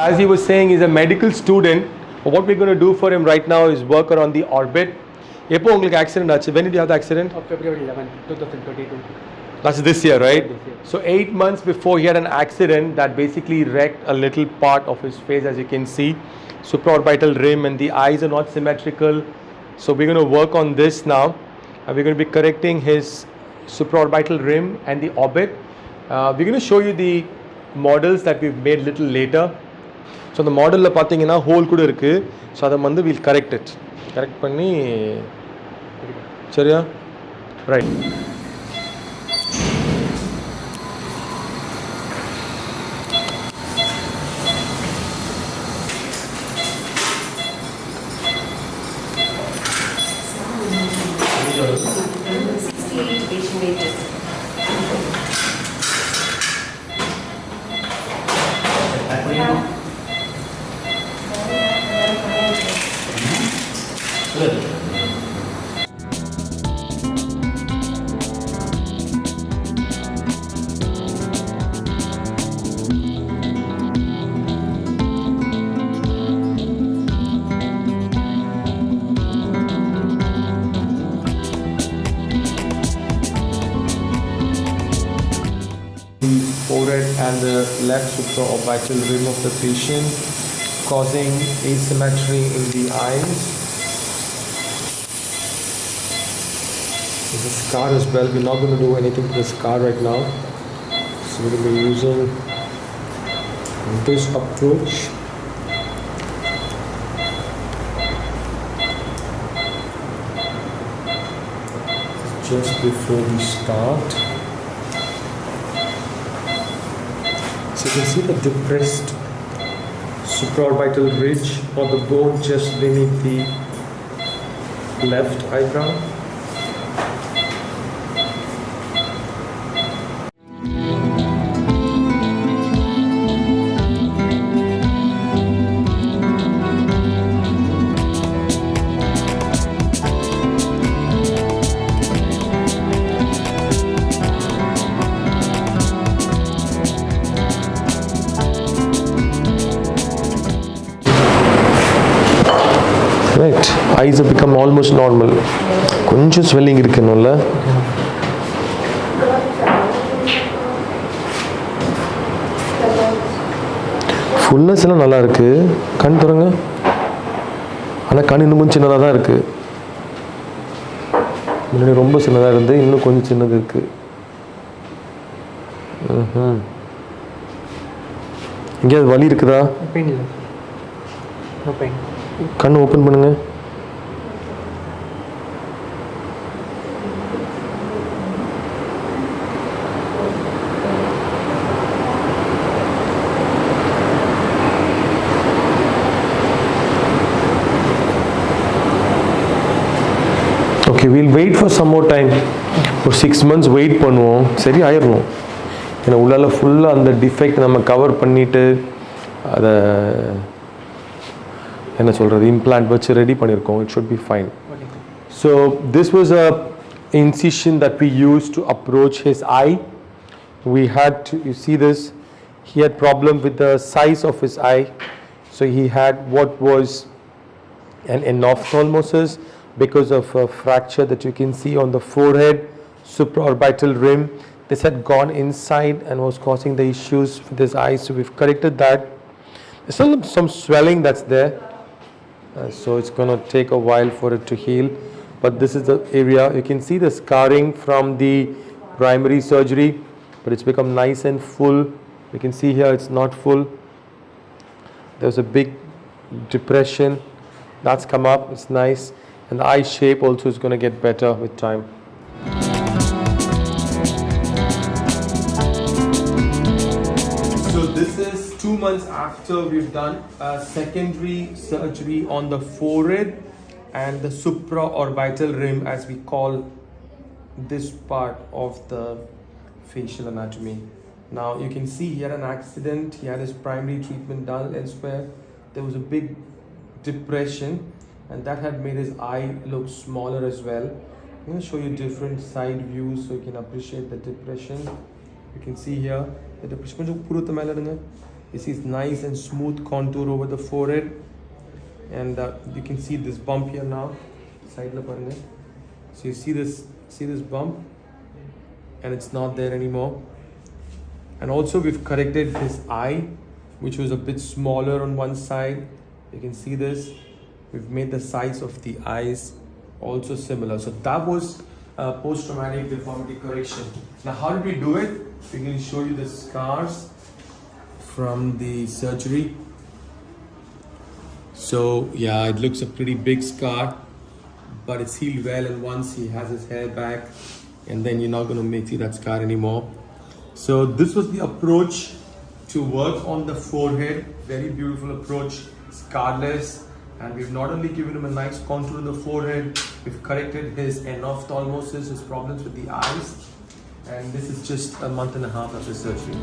as he was saying, he's a medical student. What we're going to do for him right now is work around the orbit. When did you have the accident? February 11, 2022. That's this year, right? This year. So 8 months before he had an accident that basically wrecked a little part of his face, as you can see. Supraorbital rim, and the eyes are not symmetrical. So we're going to work on this now. And we're going to be correcting his supraorbital rim and the orbit. We're going to show you the models that we've made little later. So the model la pathina hole kuda irukku, so adha vandu we'll correct it. Correct panni சரியா? Right. Forehead and the left supraorbital rim of the patient, causing asymmetry in the eyes. There's a scar as well. We're not going to do anything to the scar right now. So we're going to be using this approach. Just before we start. So you can see the depressed supraorbital ridge or the bone just beneath the left eyebrow. Right, eyes have become almost normal. கொஞ்சம் swelling இருக்குனுல்ல. Fullness எல்லாம் நல்லா இருக்கு. கண் தரங்க. ஆனா கண் இன்னும் கொஞ்சம் சின்னதா தான் இருக்கு. முன்னாடி ரொம்ப சின்னதா இருந்து இன்னும் கொஞ்சம் சின்னது இருக்கு. இங்க வலி இருக்குதா? பெயின் இல்ல. No pain. கண் ஓபன் பண்ணுங்க. Okay, we'll wait for some more time. For 6 months wait பண்ணுவோம். சரி ஆயிரணும். ஏன்னா உள்ளால ஃபுல்லா அந்த டிஃபெக்ட் நம்ம கவர் பண்ணிட்டு அத என்ன சொல்றது இம்ப்ளான்ட் வச்சு ரெடி பண்ணிருக்கோம். It should be fine. So this was a incision that we used to approach his eye. We had to, you see this, he had problem with the size of his eye. So he had what was an ophthalmosis because of a fracture that you can see on the forehead, supraorbital rim. This had gone inside and was causing the issues with his eyes. So we've corrected that. There's still some swelling that's there. So it's going to take a while for it to heal. But this is the area. You can see the scarring from the primary surgery. But it's become nice and full. You can see here it's not full. There's a big depression. That's come up. It's nice. And the eye shape also is going to get better with time. So this is 2 months after we've done a secondary surgery on the forehead and the supraorbital rim, as we call this part of the facial anatomy. Now you can see he had an accident. He had his primary treatment done elsewhere. There was a big depression, and that had made his eye look smaller as well. I'm going to show you different side views so you can appreciate the depression. You can see here the depression. You see it's nice and smooth contour over the forehead. And you can see this bump here now. Side la parunga. So you see this bump, and it's not there anymore. And also we've corrected his eye, which was a bit smaller on one side. You can see this. We've made the size of the eyes also similar. So that was post-traumatic deformity correction. Now how did we do it? We're going to show you the scars from the surgery. So yeah, it looks a pretty big scar, but it's healed well, and once he has his hair back, and then you're not going to see that scar anymore. So this was the approach to work on the forehead. Very beautiful approach, scarless. And we've not only given him a nice contour in the forehead, we've corrected his anaphtalmosis, his problems with the eyes. And this is just a month and a half after surgery.